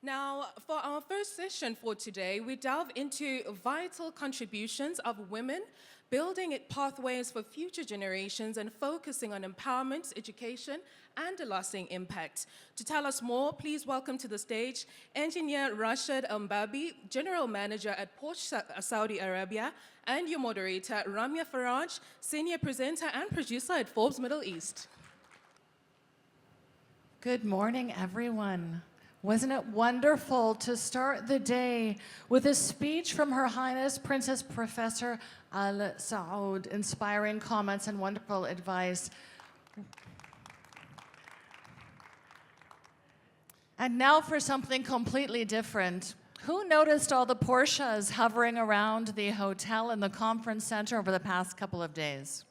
Now, for our first session for today, we delve into vital contributions of women, building pathways for future generations and focusing on empowerment, education, and a lasting impact. To tell us more, please welcome to the stage Engineer Rashad Embaby, General Manager at Porsche Saudi Arabia, and your moderator, Ramia Farrage, Senior Presenter and Producer at Forbes Middle East. Good morning, everyone. Wasn't it wonderful to start the day with a speech from Her Highness Princess Professor Al Saud, inspiring comments and wonderful advice. And now for something completely different. Who noticed all the Porsches hovering around the hotel and the conference center over the past couple of days?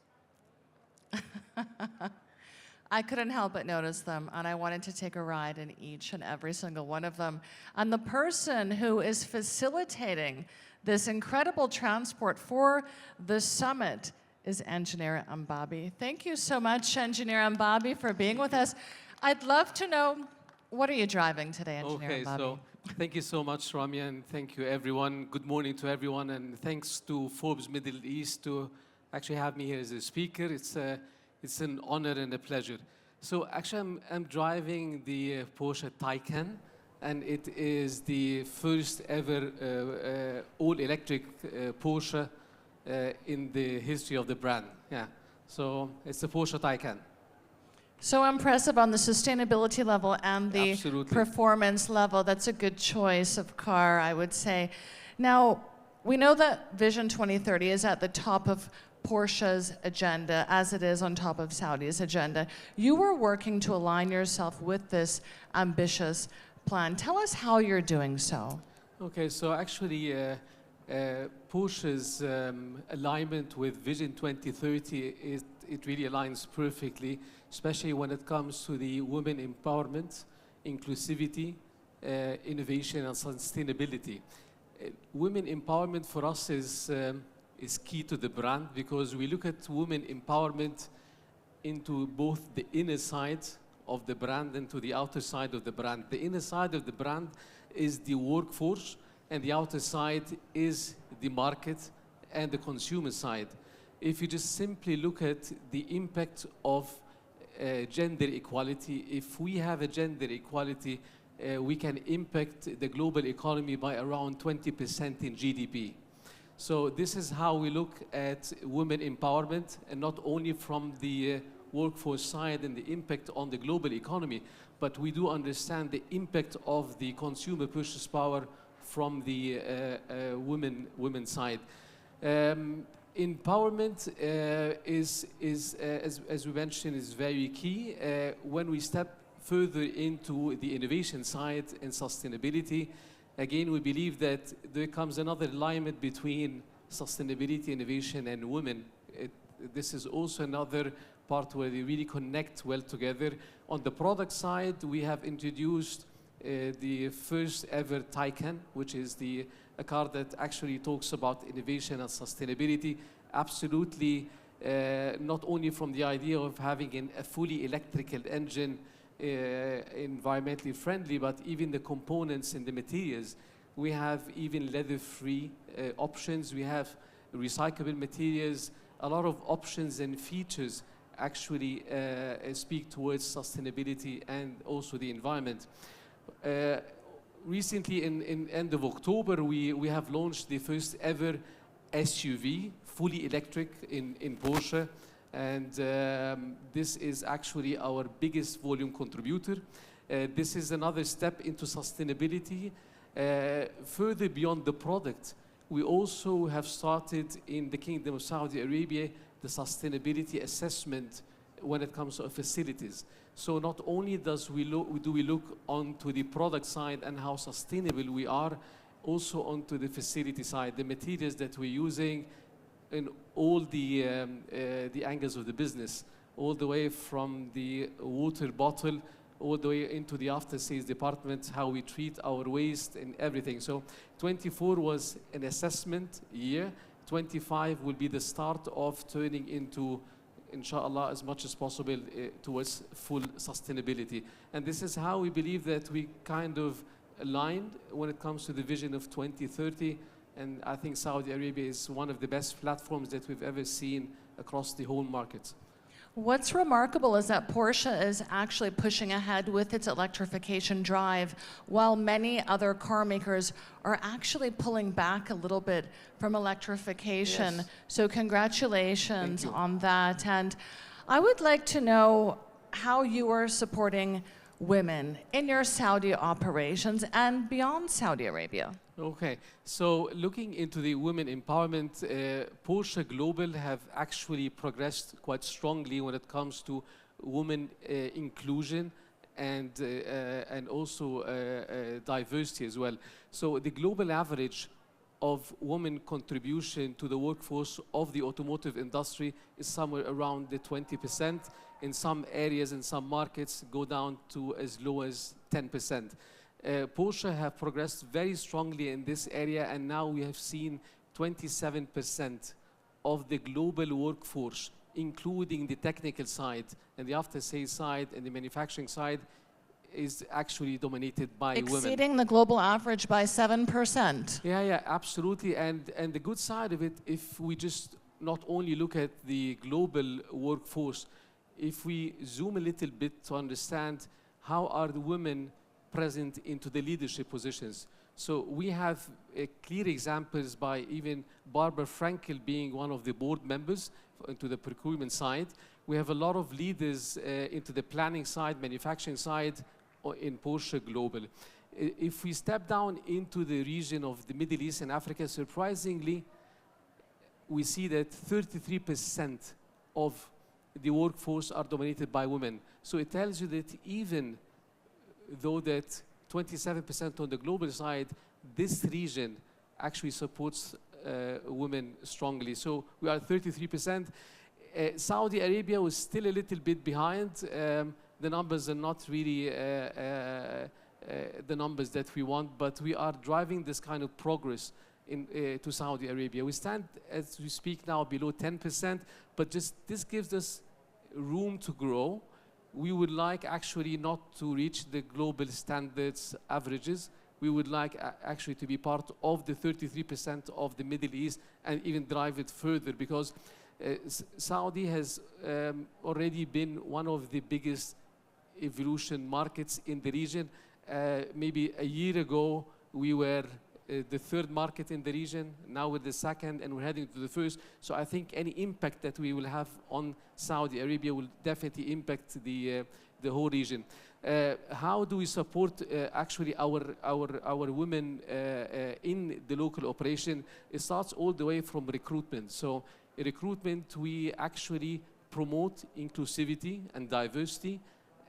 I couldn't help but notice them, and I wanted to take a ride in each and every single one of them. And the person who is facilitating this incredible transport for the summit is Engineer Embaby. Thank you so much, Engineer Embaby, for being with us. I'd love to know, what are you driving today, Engineer Embaby? So thank you so much, Ramia, and thank you, everyone. Good morning to everyone, and thanks to Forbes Middle East to actually have me here as a speaker. It's an honor and a pleasure. So actually, I'm driving the Porsche Taycan, and it is the first ever all-electric Porsche in the history of the brand. Yeah, so it's the Porsche Taycan. So impressive on the sustainability level and the Absolutely. Performance level. That's a good choice of car, I would say. Now, we know that Vision 2030 is at the top of Porsche's agenda, as it is on top of Saudi's agenda. You were working to align yourself with this ambitious plan. Tell us how you're doing so. Okay, so actually, Porsche's alignment with Vision 2030, it really aligns perfectly, especially when it comes to the women empowerment, inclusivity, innovation, and sustainability. Women empowerment for us is key to the brand, because we look at women empowerment into both the inner side of the brand and to the outer side of the brand. The inner side of the brand is the workforce, and the outer side is the market and the consumer side. If you just simply look at the impact of gender equality, if we have a gender equality, we can impact the global economy by around 20% in GDP. So this is how we look at women empowerment, and not only from the workforce side and the impact on the global economy, but we do understand the impact of the consumer purchase power from the women side. Empowerment is as we mentioned, is very key. When we step further into the innovation side and sustainability, again, we believe that there comes another alignment between sustainability, innovation, and women. This is also another part where they really connect well together. On the product side, we have introduced the first ever Taycan, which is a car that actually talks about innovation and sustainability. Absolutely, not only from the idea of having a fully electrical engine, environmentally friendly, but even the components and the materials. We have even leather-free options. We have recyclable materials. A lot of options and features actually speak towards sustainability and also the environment. Recently, in end of October, we have launched the first ever SUV, fully electric in Porsche. And this is actually our biggest volume contributor. This is another step into sustainability. Further beyond the product, we also have started in the Kingdom of Saudi Arabia the sustainability assessment when it comes to facilities. So not only do we look onto the product side and how sustainable we are, also onto the facility side, the materials that we're using, in all the angles of the business, all the way from the water bottle, all the way into the after-sales department, how we treat our waste and everything. So 24 was an assessment year. 25 will be the start of turning into, inshallah, as much as possible towards full sustainability. And this is how we believe that we kind of aligned when it comes to the vision of 2030. And I think Saudi Arabia is one of the best platforms that we've ever seen across the whole market. What's remarkable is that Porsche is actually pushing ahead with its electrification drive, while many other car makers are actually pulling back a little bit from electrification. Yes. So congratulations Thank you. on that. And I would like to know how you are supporting women in your Saudi operations and beyond Saudi Arabia. Okay, so looking into the women empowerment, Porsche Global have actually progressed quite strongly when it comes to women inclusion and also diversity as well. So the global average of women contribution to the workforce of the automotive industry is somewhere around the 20%. In some areas, in some markets, go down to as low as 10%. Porsche have progressed very strongly in this area, and now we have seen 27% of the global workforce, including the technical side and the after-sales side and the manufacturing side, is actually dominated by women. Exceeding the global average by 7%. Yeah, absolutely. And the good side of it, if we just not only look at the global workforce, if we zoom a little bit to understand how are the women present into the leadership positions. So we have clear examples by even Barbara Frankel being one of the board members into the procurement side. We have a lot of leaders into the planning side, manufacturing side in Porsche Global. If we step down into the region of the Middle East and Africa, surprisingly, we see that 33% of the workforce are dominated by women. So it tells you that even though that 27% on the global side, this region actually supports women strongly. So we are 33%. Saudi Arabia was still a little bit behind. The numbers are not really the numbers that we want, but we are driving this kind of progress to Saudi Arabia. We stand, as we speak now, below 10%, but just this gives us room to grow. We would like actually not to reach the global standards averages. We would like actually to be part of the 33% of the Middle East and even drive it further, because Saudi has already been one of the biggest evolution markets in the region. Maybe a year ago, we were the third market in the region. Now we're the second, and we're heading to the first. So I think any impact that we will have on Saudi Arabia will definitely impact the whole region. How do we support actually our women in the local operation? It starts all the way from recruitment. So in recruitment, we actually promote inclusivity and diversity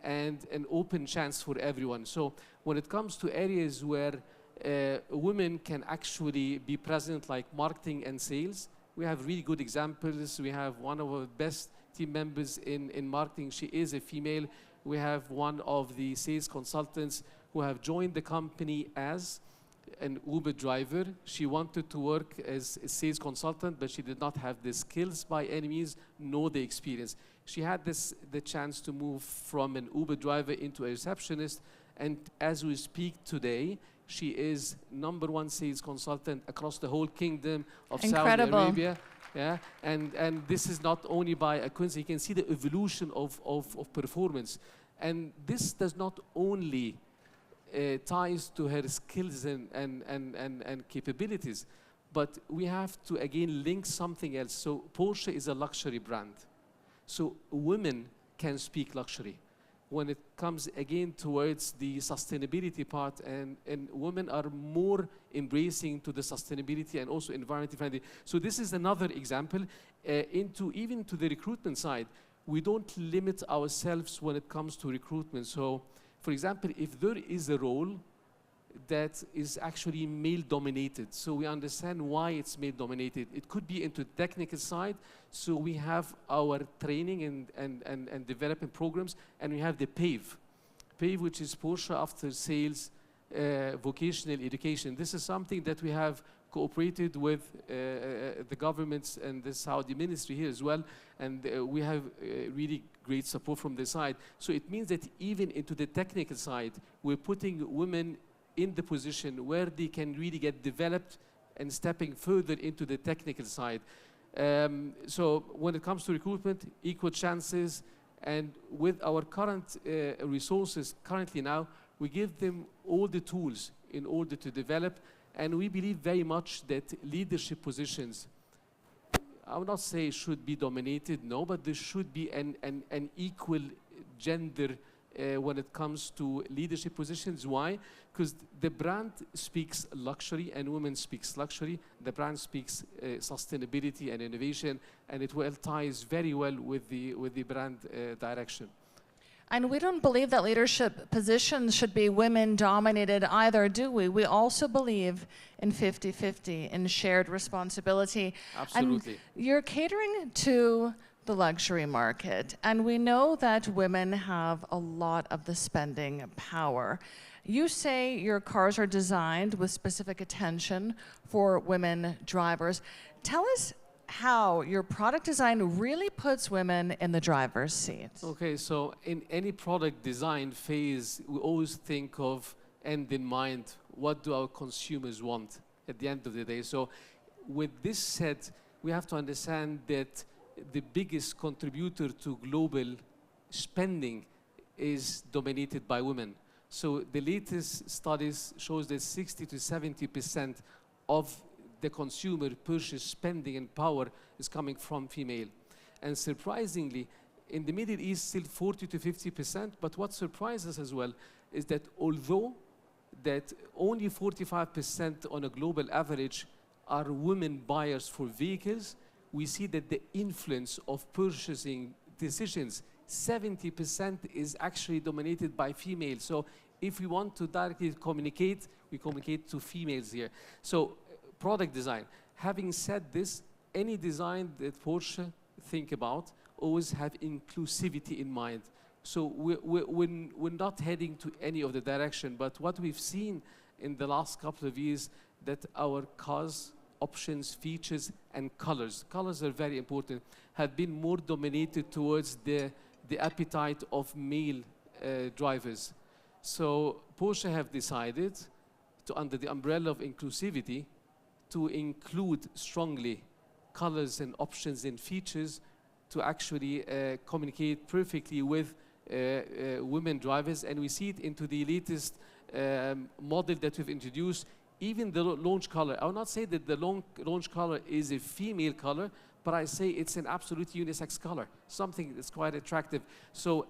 and an open chance for everyone. So when it comes to areas where women can actually be present, like marketing and sales, we have really good examples. We have one of our best team members in marketing. She is a female. We have one of the sales consultants who have joined the company as an Uber driver. She wanted to work as a sales consultant, but she did not have the skills by any means, nor the experience. She had the chance to move from an Uber driver into a receptionist, and as we speak today, she is #1 sales consultant across the whole kingdom of Saudi Arabia. Yeah, and this is not only by a coincidence. You can see the evolution of performance. And this does not only ties to her skills and capabilities, but we have to again link something else. So Porsche is a luxury brand. So women can speak luxury when it comes again towards the sustainability part, and women are more embracing to the sustainability and also environmentally friendly. So this is another example. Even to the recruitment side, we don't limit ourselves when it comes to recruitment. So for example, if there is a role that is actually male-dominated, so we understand why it's male-dominated. It could be into the technical side, so we have our training and development programs, and we have the PAVE, which is Porsche After Sales Vocational Education. This is something that we have cooperated with the governments and the Saudi ministry here as well, and we have really great support from the side. So it means that even into the technical side, we're putting women in the position where they can really get developed and stepping further into the technical side. So when it comes to recruitment, equal chances, and with our current resources currently now, we give them all the tools in order to develop, and we believe very much that leadership positions, I would not say should be dominated, no, but there should be an equal gender when it comes to leadership positions. Why? Because the brand speaks luxury and women speaks luxury. The brand speaks sustainability and innovation, and it well ties very well with the brand direction. And we don't believe that leadership positions should be women-dominated either, do we? We also believe in 50-50, in shared responsibility. Absolutely. And you're catering to the luxury market, and we know that women have a lot of the spending power. You say your cars are designed with specific attention for women drivers. Tell us how your product design really puts women in the driver's seat. Okay, so in any product design phase, we always think of end in mind, what do our consumers want at the end of the day? So with this said, we have to understand that the biggest contributor to global spending is dominated by women. So the latest studies shows that 60 to 70% of the consumer purchase spending and power is coming from female. And surprisingly, in the Middle East, still 40 to 50%, but what surprises us as well is that although that only 45% on a global average are women buyers for vehicles, we see that the influence of purchasing decisions, 70% is actually dominated by females. So if we want to directly communicate, we communicate to females here. So product design. Having said this, any design that Porsche think about always have inclusivity in mind. So we're not heading to any of the direction, but what we've seen in the last couple of years, that our cars, options, features, and colors are very important, have been more dominated towards the appetite of male drivers. So Porsche have decided to, under the umbrella of inclusivity, to include strongly colors and options and features to actually communicate perfectly with women drivers. And we see it into the latest model that we've introduced. Even the launch color, I will not say that the launch color is a female color, but I say it's an absolute unisex color, something that's quite attractive. So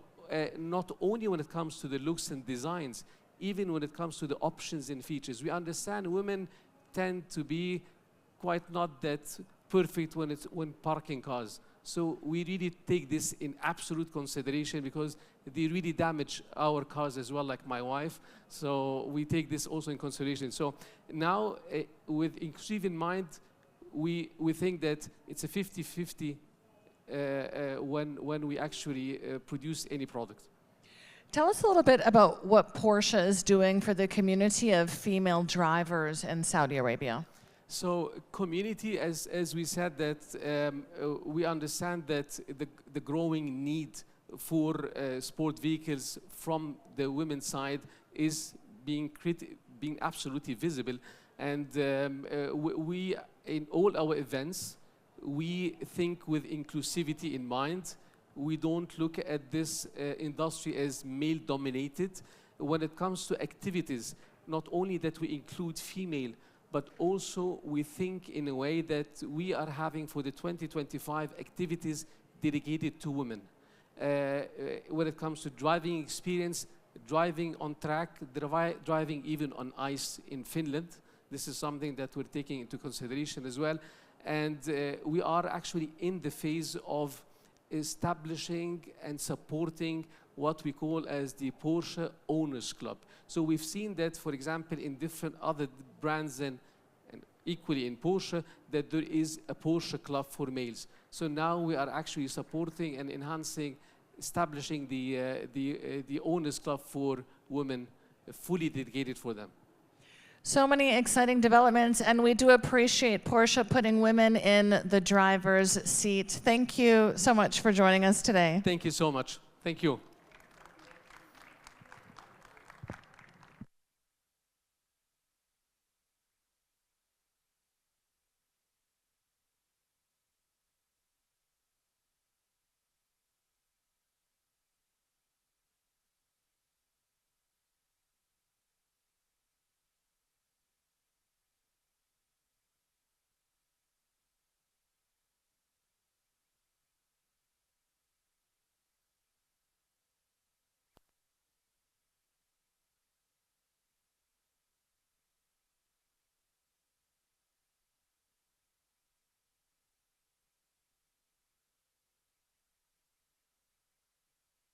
not only when it comes to the looks and designs, even when it comes to the options and features, we understand women tend to be quite not that perfect when parking cars. So we really take this in absolute consideration because they really damage our cars as well, like my wife. So we take this also in consideration. So now, with inclusive in mind, we think that it's a 50-50 when we actually produce any product. Tell us a little bit about what Porsche is doing for the community of female drivers in Saudi Arabia. So community, as we said, that we understand that the growing need for sport vehicles from the women's side is being absolutely visible. And we, in all our events, we think with inclusivity in mind. We don't look at this industry as male-dominated. When it comes to activities, not only that we include female, but also we think in a way that we are having for the 2025 activities dedicated to women. When it comes to driving experience, driving on track, driving even on ice in Finland, this is something that we're taking into consideration as well. And we are actually in the phase of establishing and supporting what we call as the Porsche Owners Club. So we've seen that, for example, in different other brands and equally in Porsche, that there is a Porsche Club for males. So now we are actually supporting and enhancing, establishing the Owners Club for women, fully dedicated for them. So many exciting developments, and we do appreciate Porsche putting women in the driver's seat. Thank you so much for joining us today. Thank you so much. Thank you.